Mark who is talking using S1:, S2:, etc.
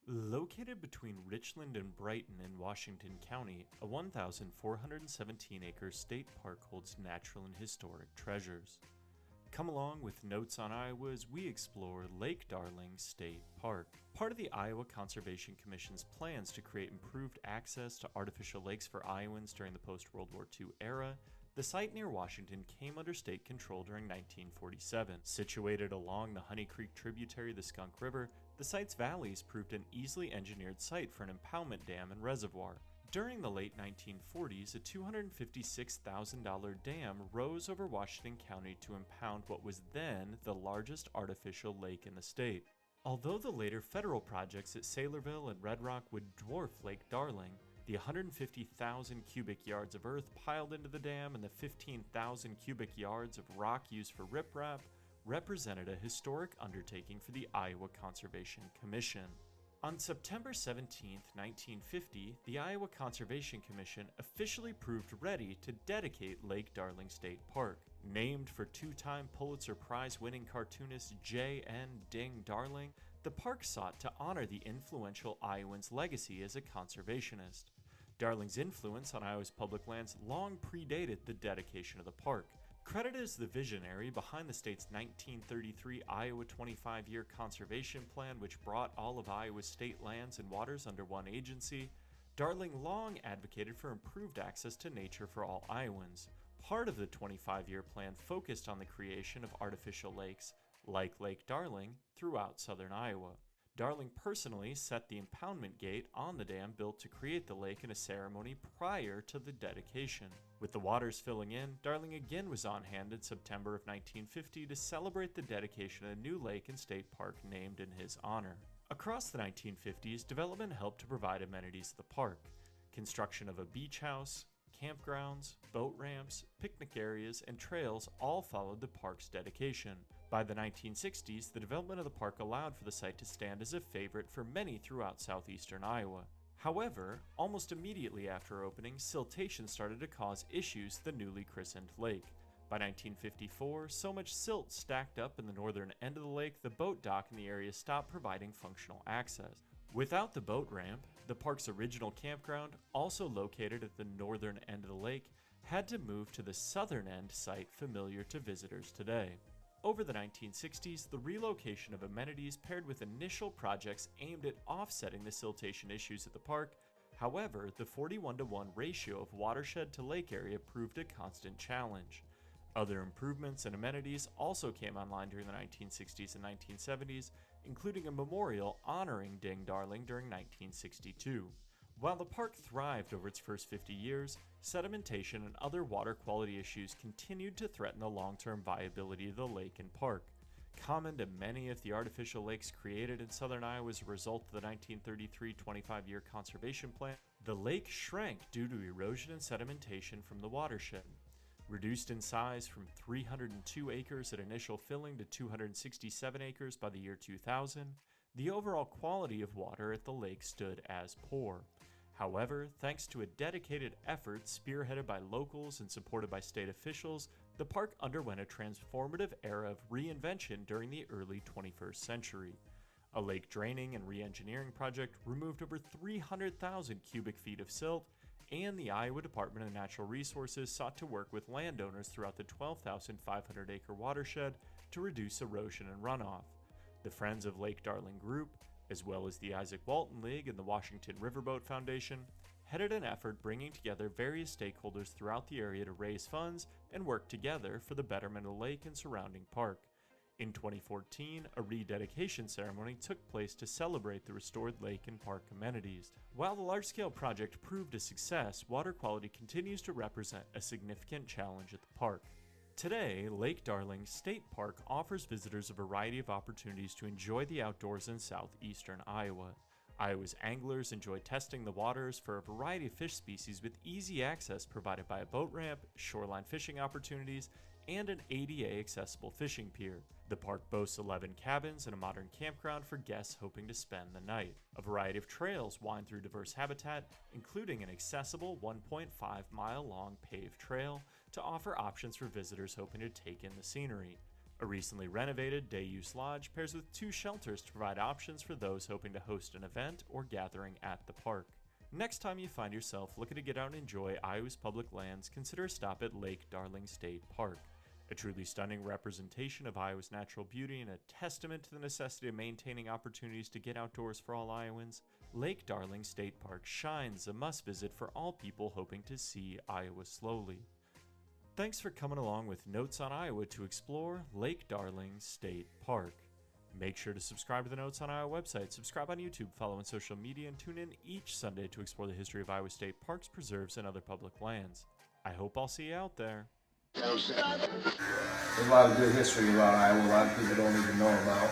S1: Located between Richland and Brighton in Washington County, a 1,417-acre state park holds natural and historic treasures. Come along with Notes on Iowa as we explore Lake Darling State Park. Part of the Iowa Conservation Commission's plans to create improved access to artificial lakes for Iowans during the post-World War II era, the site near Washington came under state control during 1947. Situated along the Honey Creek tributary of the Skunk River, the site's valleys proved an easily engineered site for an impoundment dam and reservoir. During the late 1940s, a $256,000 dam rose over Washington County to impound what was then the largest artificial lake in the state. Although the later federal projects at Saylorville and Red Rock would dwarf Lake Darling, the 150,000 cubic yards of earth piled into the dam and the 15,000 cubic yards of rock used for riprap represented a historic undertaking for the Iowa Conservation Commission. On September 17, 1950, the Iowa Conservation Commission officially proved ready to dedicate Lake Darling State Park. Named for two-time Pulitzer Prize-winning cartoonist J.N. Ding Darling, the park sought to honor the influential Iowan's legacy as a conservationist. Darling's influence on Iowa's public lands long predated the dedication of the park. Credited as the visionary behind the state's 1933 Iowa 25-year conservation plan, which brought all of Iowa's state lands and waters under one agency, Darling long advocated for improved access to nature for all Iowans. Part of the 25-year plan focused on the creation of artificial lakes, like Lake Darling, throughout southern Iowa. Darling personally set the impoundment gate on the dam built to create the lake in a ceremony prior to the dedication. With the waters filling in, Darling again was on hand in September of 1950 to celebrate the dedication of a new lake and state park named in his honor. Across the 1950s, development helped to provide amenities to the park. Construction of a beach house, campgrounds, boat ramps, picnic areas, and trails all followed the park's dedication. By the 1960s, the development of the park allowed for the site to stand as a favorite for many throughout southeastern Iowa. However, almost immediately after opening, siltation started to cause issues to the newly christened lake. By 1954, so much silt stacked up in the northern end of the lake, the boat dock in the area stopped providing functional access. Without the boat ramp, the park's original campground, also located at the northern end of the lake, had to move to the southern end site familiar to visitors today. Over the 1960s, the relocation of amenities paired with initial projects aimed at offsetting the siltation issues at the park. However, the 41-to-1 ratio of watershed to lake area proved a constant challenge. Other improvements and amenities also came online during the 1960s and 1970s, including a memorial honoring Ding Darling during 1962. While the park thrived over its first 50 years, sedimentation and other water quality issues continued to threaten the long-term viability of the lake and park. Common to many of the artificial lakes created in southern Iowa as a result of the 1933 25-year conservation plan, the lake shrank due to erosion and sedimentation from the watershed. Reduced in size from 302 acres at initial filling to 267 acres by the year 2000, the overall quality of water at the lake stood as poor. However, thanks to a dedicated effort spearheaded by locals and supported by state officials, the park underwent a transformative era of reinvention during the early 21st century. A lake draining and re-engineering project removed over 300,000 cubic feet of silt, and the Iowa Department of Natural Resources sought to work with landowners throughout the 12,500-acre watershed to reduce erosion and runoff. The Friends of Lake Darling Group, as well as the Isaac Walton League and the Washington Riverboat Foundation, headed an effort bringing together various stakeholders throughout the area to raise funds and work together for the betterment of the lake and surrounding park. In 2014, a rededication ceremony took place to celebrate the restored lake and park amenities. While the large-scale project proved a success, water quality continues to represent a significant challenge at the park. Today, Lake Darling State Park offers visitors a variety of opportunities to enjoy the outdoors in southeastern Iowa. Iowa's anglers enjoy testing the waters for a variety of fish species with easy access provided by a boat ramp, shoreline fishing opportunities, and an ADA-accessible fishing pier. The park boasts 11 cabins and a modern campground for guests hoping to spend the night. A variety of trails wind through diverse habitat, including an accessible 1.5-mile-long paved trail to offer options for visitors hoping to take in the scenery. A recently renovated day-use lodge pairs with 2 shelters to provide options for those hoping to host an event or gathering at the park. Next time you find yourself looking to get out and enjoy Iowa's public lands, consider a stop at Lake Darling State Park. A truly stunning representation of Iowa's natural beauty and a testament to the necessity of maintaining opportunities to get outdoors for all Iowans, Lake Darling State Park shines a must-visit for all people hoping to see Iowa slowly. Thanks for coming along with Notes on Iowa to explore Lake Darling State Park. Make sure to subscribe to the Notes on Iowa website, subscribe on YouTube, follow on social media, and tune in each Sunday to explore the history of Iowa State parks, preserves, and other public lands. I hope I'll see you out there.
S2: There's a lot of good history about Iowa a lot of people don't even know about.